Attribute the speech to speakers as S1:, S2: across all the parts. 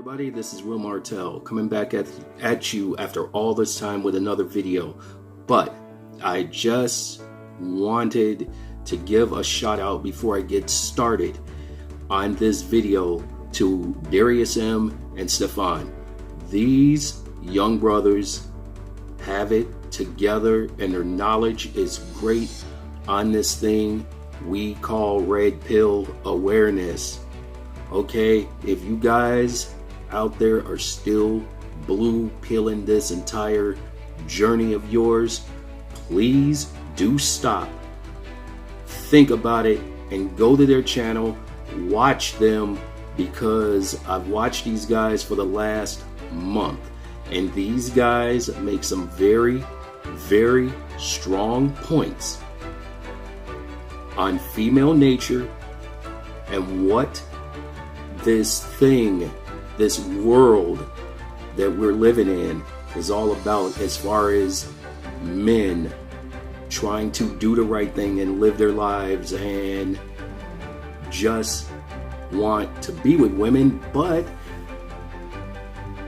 S1: everybody, this is Will Martell coming back at you after all this time with another video. But I just wanted to give a shout out before I get started on this video to Darius M and Stefan. These young brothers have it together and their knowledge is great on this thing we call red pill awareness. Okay, if you guys out there are still blue pilling this entire journey of yours, please do stop, think about it, and go to their channel, watch them, because I've watched these guys for the last month, and these guys make some very, very strong points on female nature and what this thing, this world that we're living in is all about, as far as men trying to do the right thing and live their lives and just want to be with women. But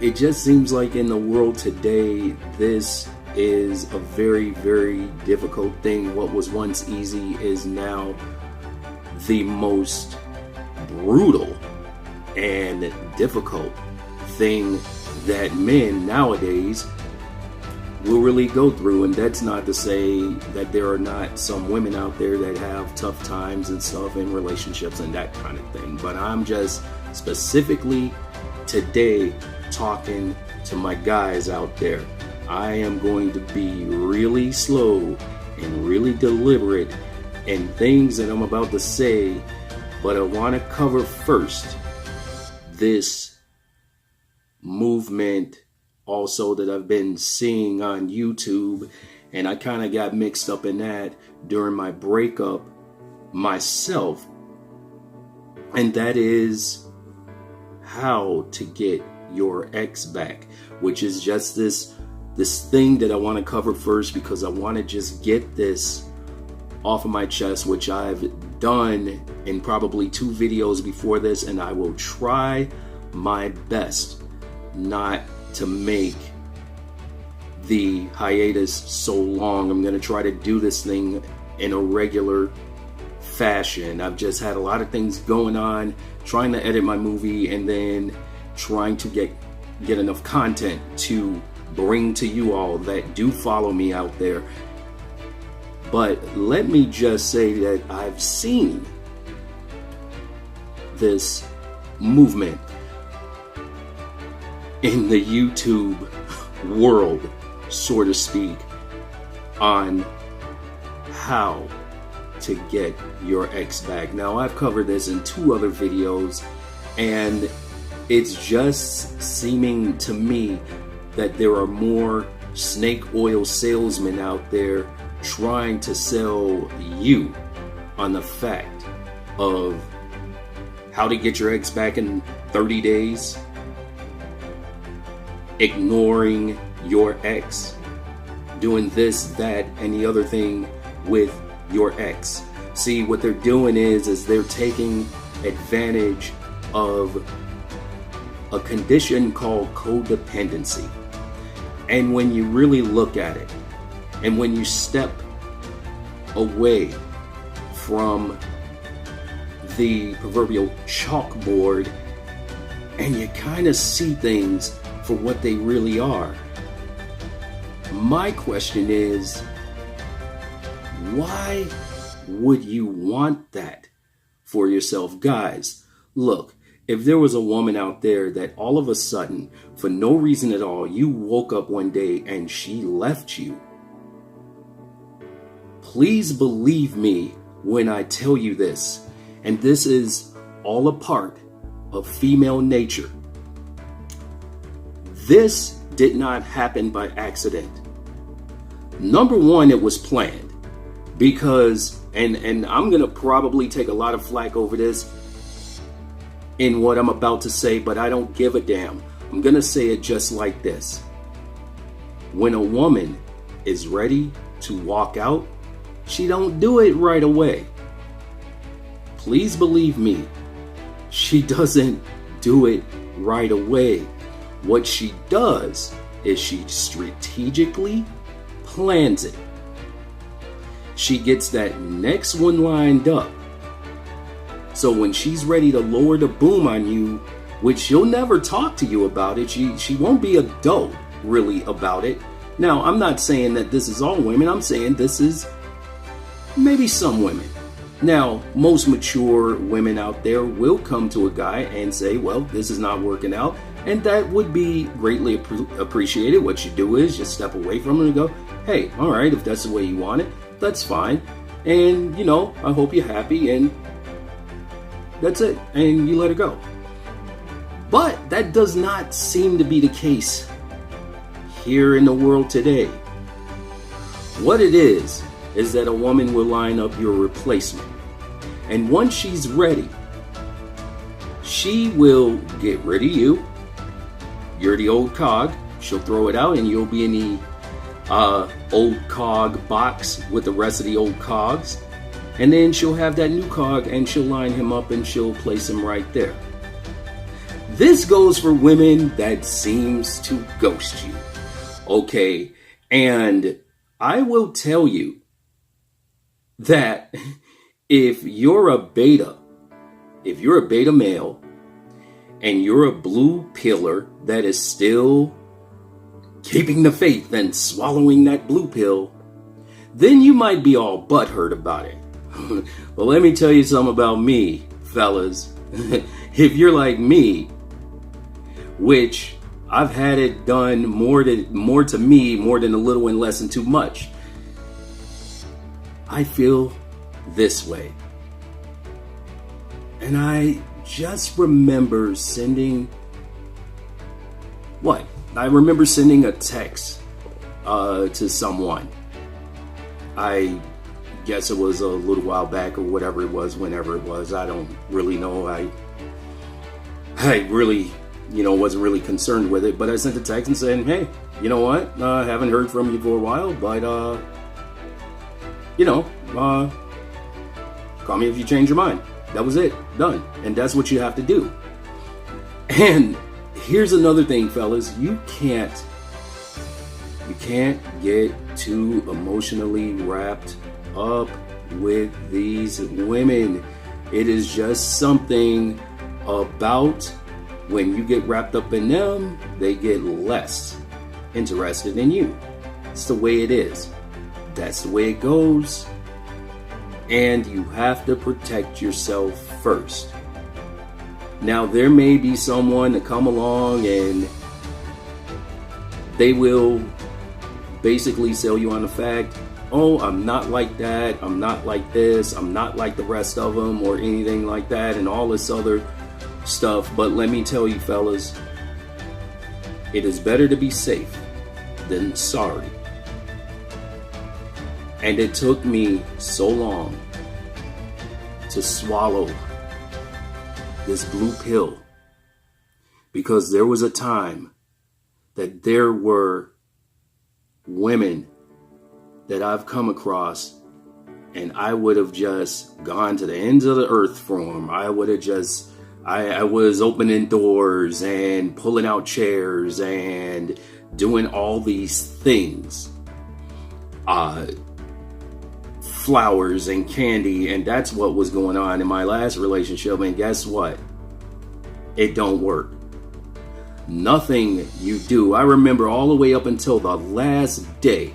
S1: it just seems like in the world today, this is a very, very difficult thing. What was once easy is now the most brutal and difficult thing that men nowadays will really go through. And that's not to say that there are not some women out there that have tough times and stuff in relationships and that kind of thing, but I'm just specifically today talking to my guys out there. I am going to be really slow and really deliberate in things that I'm about to say, but I want to cover first this movement also that I've been seeing on YouTube, and I kind of got mixed up in that during my breakup myself, and that is how to get your ex back, which is just this thing that I want to cover first, because I want to just get this off of my chest, which I've done in probably 2 videos before this, and I will try my best not to make the hiatus so long. I'm going to try to do this thing in a regular fashion. I've just had a lot of things going on, trying to edit my movie and then trying to get enough content to bring to you all that do follow me out there. But let me just say that I've seen this movement in the YouTube world, so to speak, on how to get your ex back. Now, I've covered this in 2 other videos, and it's just seeming to me that there are more snake oil salesmen out there trying to sell you on the fact of how to get your ex back in 30 days, ignoring your ex, doing this, that, and the other thing with your ex. See, what they're doing is they're taking advantage of a condition called codependency. And when you really look at it, and when you step away from the proverbial chalkboard and you kind of see things for what they really are, my question is, why would you want that for yourself? Guys, look, if there was a woman out there that all of a sudden, for no reason at all, you woke up one day and she left you, please believe me when I tell you this, and this is all a part of female nature. This did not happen by accident. Number one, it was planned, because, and I'm going to probably take a lot of flack over this in what I'm about to say, but I don't give a damn. I'm going to say it just like this. When a woman is ready to walk out, she don't do it right away. Please believe me, she doesn't do it right away. What she does is she strategically plans it. She gets that next one lined up. So when she's ready to lower the boom on you, which she'll never talk to you about it, she won't be adult really about it. Now, I'm not saying that this is all women. I'm saying this is maybe some women. Now, most mature women out there will come to a guy and say, well, this is not working out. And that would be greatly appreciated. What you do is just step away from him and go, hey, all right, if that's the way you want it, that's fine. And, you know, I hope you're happy, and that's it. And you let it go. But that does not seem to be the case here in the world today. What it is that a woman will line up your replacement. And once she's ready, she will get rid of you. You're the old cog. She'll throw it out and you'll be in the old cog box with the rest of the old cogs. And then she'll have that new cog and she'll line him up and she'll place him right there. This goes for women that seems to ghost you. Okay, and I will tell you that if you're a beta male and you're a blue pillar that is still keeping the faith and swallowing that blue pill, then you might be all butthurt about it. Well, let me tell you something about me, fellas. If you're like me, which I've had it done more to me, more than a little and less than too much, I feel this way. And I just remember sending a text to someone. I guess it was a little while back or whatever it was, whenever it was. I don't really know. I really, wasn't really concerned with it. But I sent a text and said, hey, you know what? I haven't heard from you for a while, but, call me if you change your mind. That was it. Done. And that's what you have to do. And here's another thing, fellas. You can't get too emotionally wrapped up with these women. It is just something about when you get wrapped up in them, they get less interested in you. It's the way it is. That's the way it goes. And you have to protect yourself first. Now, there may be someone that come along and they will basically sell you on the fact, oh, I'm not like that, I'm not like this, I'm not like the rest of them, or anything like that, and all this other stuff. But let me tell you, fellas, it is better to be safe than sorry. And it took me so long to swallow this blue pill, because there was a time that there were women that I've come across and I would have just gone to the ends of the earth for them. I would have just, I was opening doors and pulling out chairs and doing all these things. Flowers and candy, and that's what was going on in my last relationship. And guess what? It don't work. Nothing you do. I remember all the way up until the last day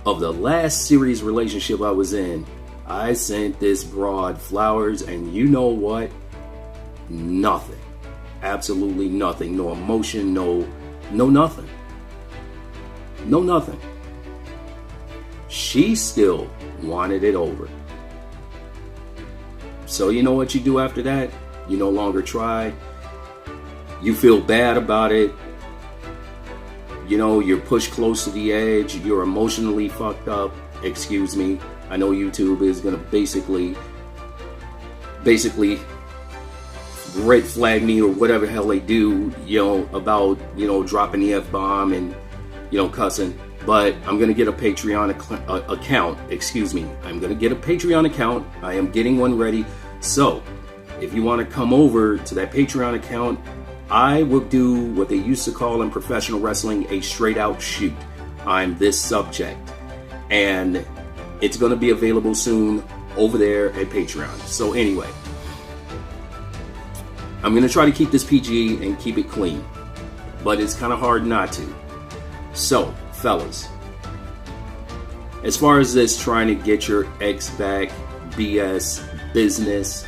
S1: of the last serious relationship I was in, I sent this broad flowers, and you know what? Nothing. Absolutely nothing. No emotion, no nothing. No nothing. She still wanted it over. So you know what you do after that? You no longer try. You feel bad about it. You're pushed close to the edge. You're emotionally fucked up. Excuse me. I know YouTube is going to basically red flag me or whatever the hell they do, about, dropping the F-bomb and, cussing. But I'm going to get a Patreon account. Excuse me. I'm going to get a Patreon account. I am getting one ready. So if you want to come over to that Patreon account I will do what they used to call in professional wrestling a straight out shoot on this subject. And it's going to be available soon over there at Patreon. So anyway, I'm going to try to keep this PG and keep it clean, but it's kind of hard not to. So, fellas, as far as this trying to get your ex back BS business,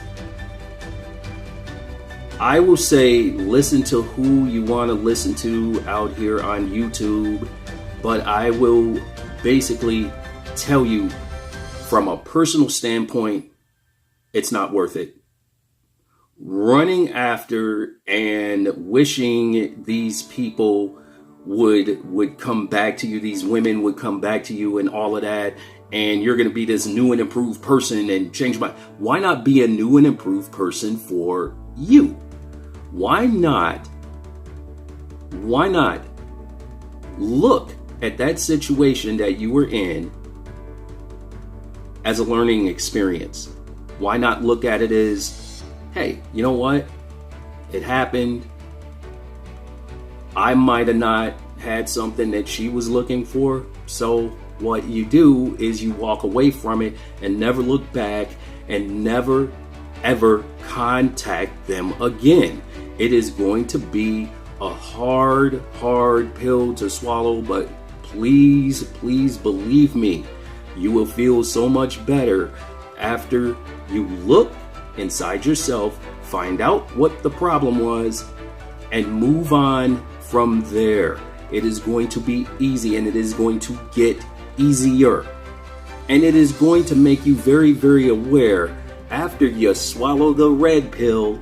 S1: I will say listen to who you want to listen to out here on YouTube, but I will basically tell you from a personal standpoint, it's not worth it. Running after and wishing these people would come back to you, these women would come back to you and all of that, and you're going to be this new and improved person and change my... Why not be a new and improved person for you? Why not look at that situation that you were in as a learning experience? Why not look at it as, hey, you know what? It happened. I might have not had something that she was looking for. So what you do is you walk away from it and never look back and never, ever contact them again. It is going to be a hard pill to swallow, but please believe me, you will feel so much better after you look inside yourself, find out what the problem was, and move on from there. It is going to be easy, and it is going to get easier. And it is going to make you very, very aware after you swallow the red pill,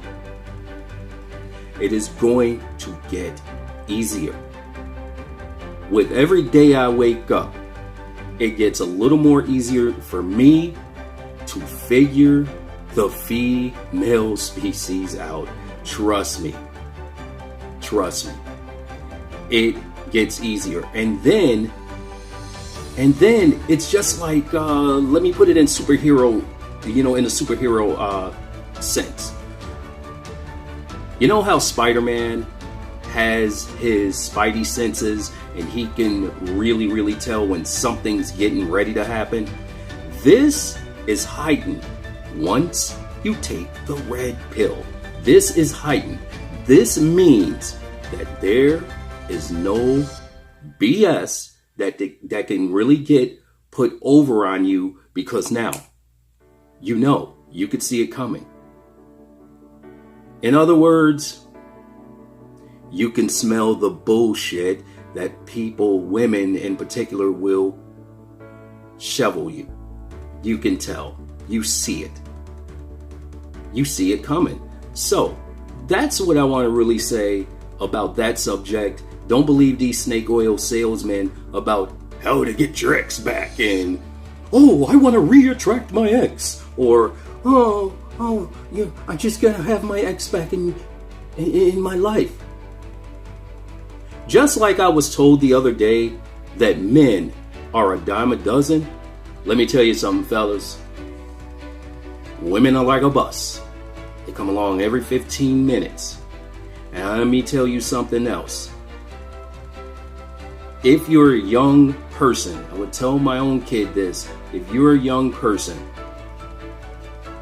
S1: it is going to get easier. With every day I wake up, it gets a little more easier for me to figure the female species out. Trust me. It gets easier. And then it's just like, let me put it in superhero, in a superhero sense. You know how Spider-Man has his spidey senses and he can really tell when something's getting ready to happen? This is heightened once you take the red pill. This is heightened. This means that there is no BS that can really get put over on you, because now you could see it coming. In other words, you can smell the bullshit that people, women in particular, will shovel you. You can tell. You see it. You see it coming. So, that's what I want to really say about that subject. Don't believe these snake oil salesmen about how to get your ex back, and, oh, I want to re-attract my ex, or, oh, yeah, I just gotta have my ex back in my life. Just like I was told the other day that men are a dime a dozen, let me tell you something, fellas. Women are like a bus. They come along every 15 minutes. And let me tell you something else. If you're a young person, I would tell my own kid this. If you're a young person,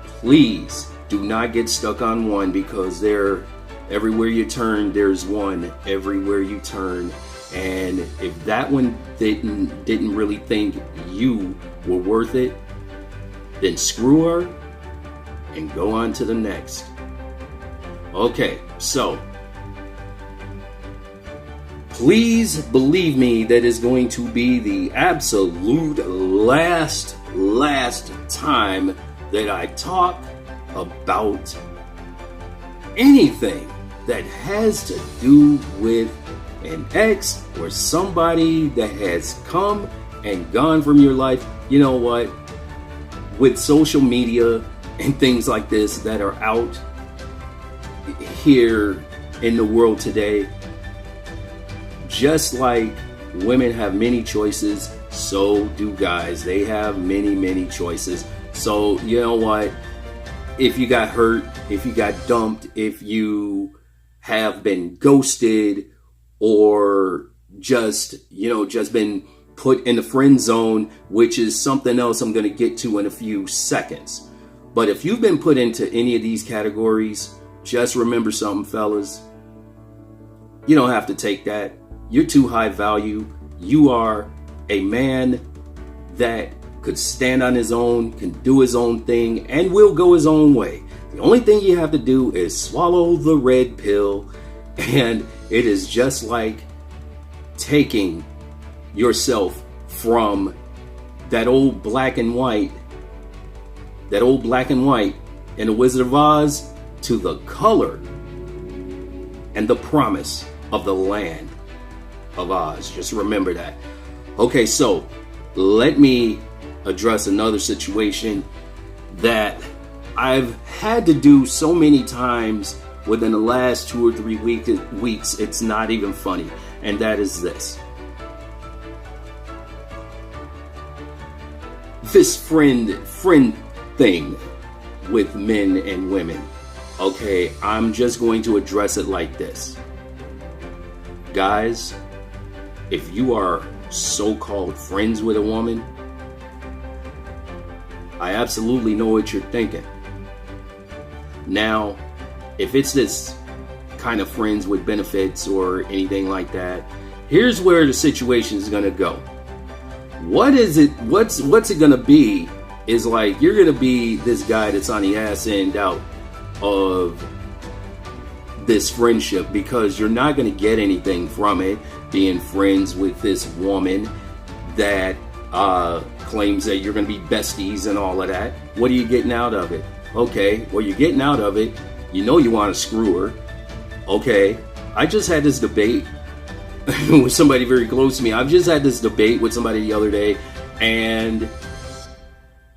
S1: please do not get stuck on one, because everywhere you turn, there's one everywhere you turn. And if that one didn't really think you were worth it, then screw her and go on to the next. Okay, so please believe me, that is going to be the absolute last time that I talk about anything that has to do with an ex or somebody that has come and gone from your life. You know what? With social media and things like this that are out here in the world today, just like women have many choices, so do guys. They have many choices. So, you know what? If you got hurt, if you got dumped, if you have been ghosted or just been put in the friend zone, which is something else I'm going to get to in a few seconds. But if you've been put into any of these categories, just remember something, fellas. You don't have to take that. You're too high value. You are a man that could stand on his own, can do his own thing, and will go his own way. The only thing you have to do is swallow the red pill, and it is just like taking yourself from that old black and white in The Wizard of Oz to the color and the promise of the land of Oz. Just remember that. Okay, so let me address another situation that I've had to do so many times within the last 2 or 3 weeks, it's not even funny. And that is this. This friend thing with men and women. Okay, I'm just going to address it like this. Guys, if you are so-called friends with a woman, I absolutely know what you're thinking. Now, if it's this kind of friends with benefits or anything like that, here's where the situation is going to go. What's it going to be is like, you're going to be this guy that's on the ass end out of this friendship because you're not going to get anything from it, being friends with this woman that claims that you're going to be besties and all of that. What are you getting out of it? Okay, well, you're getting out of it. You know you want to screw her. Okay, I just had this debate with somebody very close to me. I've just had this debate with somebody the other day, and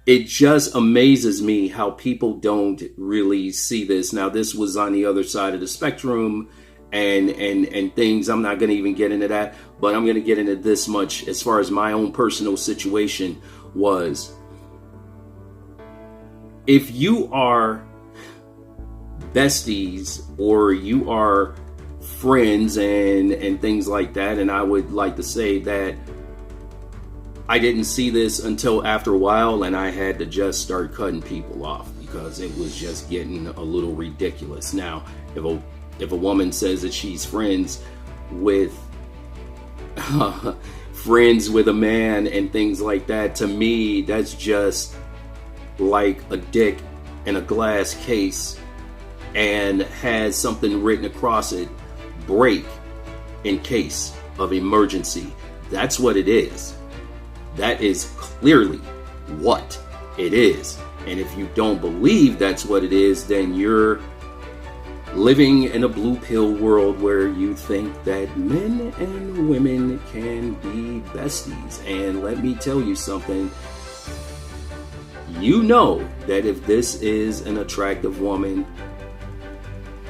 S1: it just amazes me how people don't really see this. Now, this was on the other side of the spectrum and things. I'm not going to even get into that, but I'm going to get into this much as far as my own personal situation was. If you are besties or you are friends and things like that, and I would like to say that I didn't see this until after a while, and I had to just start cutting people off because it was just getting a little ridiculous. Now, if a woman says that she's friends with a man and things like that, to me, that's just like a dick in a glass case and has something written across it, break in case of emergency. That's what it is. That is clearly what it is. And if you don't believe that's what it is, then you're living in a blue pill world where you think that men and women can be besties. And let me tell you something. You know that if this is an attractive woman,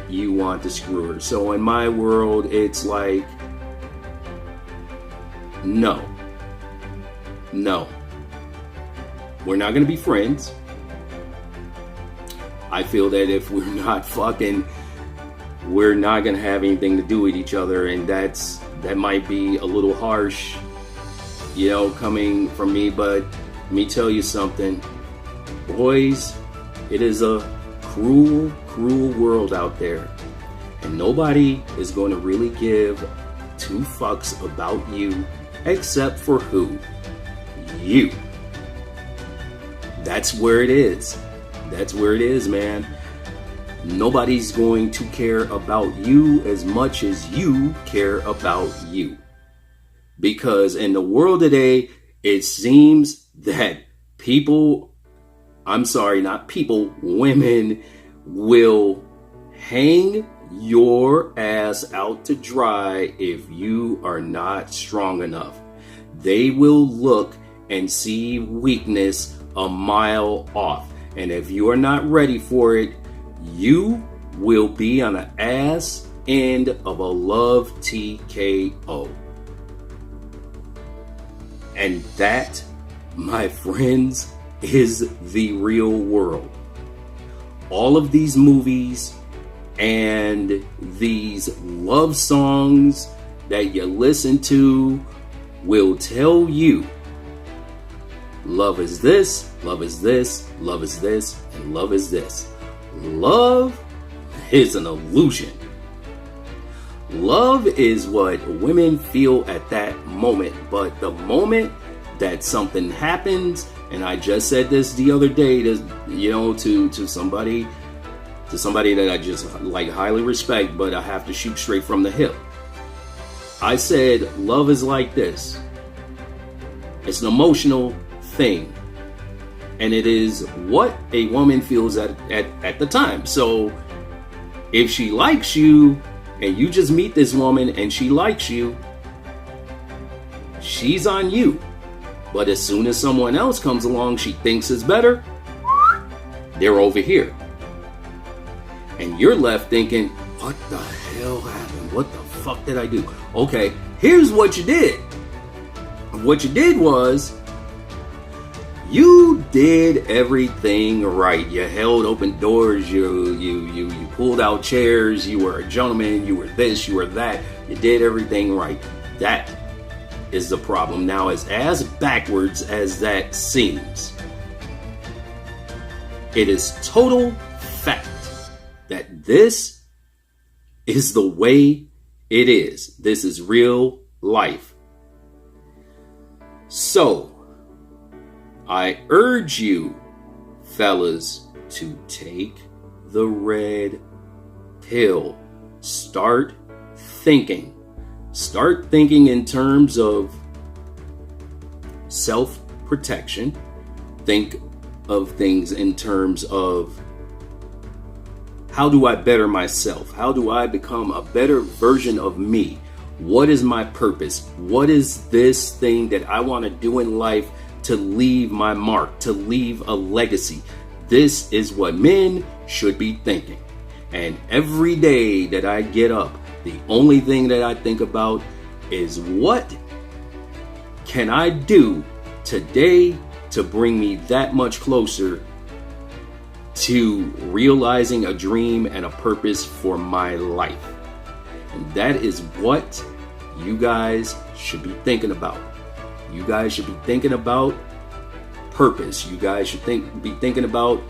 S1: you want to screw her. So in my world, it's like, no, we're not going to be friends. I feel that if we're not fucking, we're not going to have anything to do with each other. And that might be a little harsh, coming from me, but let me tell you something. Boys, it is a cruel, cruel world out there. And nobody is going to really give 2 fucks about you except for who? You. That's where it is. That's where it is, man. Nobody's going to care about you as much as you care about you. Because in the world today, it seems that women will hang your ass out to dry if you are not strong enough. They will look and see weakness a mile off. And if you are not ready for it, you will be on the ass end of a love TKO. And that, my friends, is the real world. All of these movies and these love songs that you listen to will tell you love is this, love is this, love is this, and love is this. Love is an illusion. Love is what women feel at that moment, but the moment that something happens, and I just said this the other day to somebody that I just like highly respect, but I have to shoot straight from the hip. I said love is like this. It's an emotional thing, and it is what a woman feels at the time. So if she likes you and you just meet this woman and she likes you, she's on you. But as soon as someone else comes along she thinks is better, they're over here. And you're left thinking, what the hell happened? What the fuck did I do? Okay, here's what you did. What you did was, you did everything right. You held open doors, you pulled out chairs, you were a gentleman, you were this, you were that. You did everything right. That is the problem. Now, as backwards as that seems, it is total fact that this is the way it is. This is real life. So, I urge you, fellas, to take the red pill. Start thinking. Start thinking in terms of self-protection. Think of things in terms of, how do I better myself? How do I become a better version of me? What is my purpose? What is this thing that I want to do in life to leave my mark, to leave a legacy? This is what men should be thinking. And every day that I get up, the only thing that I think about is, what can I do today to bring me that much closer to realizing a dream and a purpose for my life? And that is what you guys should be thinking about. You guys should be thinking about purpose. You guys should be thinking about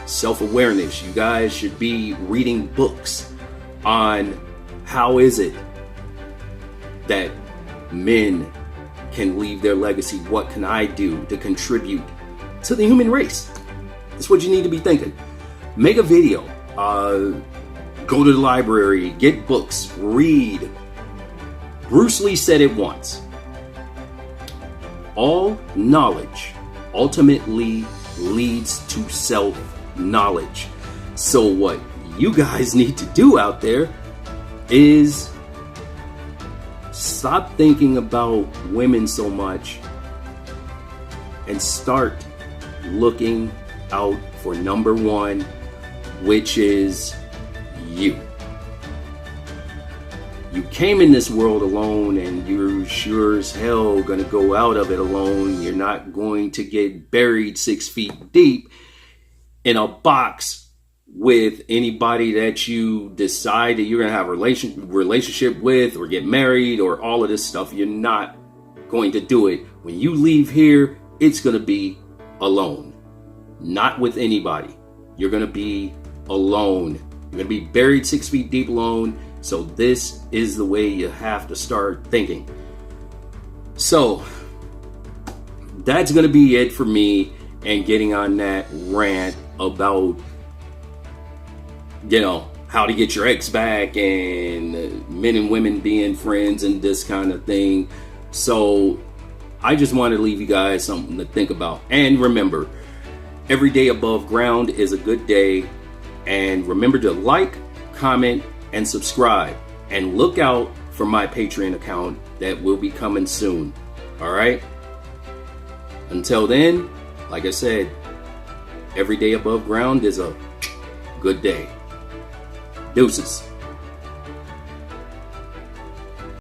S1: self-awareness. You guys should be reading books on how is it that men can leave their legacy. What can I do to contribute to the human race? That's what you need to be thinking. Make a video. Go to the library. Get books. Read. Bruce Lee said it once. All knowledge ultimately leads to self-knowledge. So what you guys need to do out there is stop thinking about women so much and start looking out for number one, which is you. You came in this world alone, and you're sure as hell gonna go out of it alone. You're not going to get buried 6 feet deep in a box with anybody that you decide that you're gonna have a relationship with, or get married, or all of this stuff. You're not going to do it. When you leave here, it's gonna be alone, not with anybody. You're gonna be alone. You're gonna be buried 6 feet deep alone. So this is the way you have to start thinking. So that's going to be it for me, and getting on that rant about, how to get your ex back, and men and women being friends and this kind of thing. So I just want to leave you guys something to think about. And remember, every day above ground is a good day. And remember to like, comment, and subscribe, and look out for my Patreon account that will be coming soon. All right, until then, like I said, every day above ground is a good day. Deuces.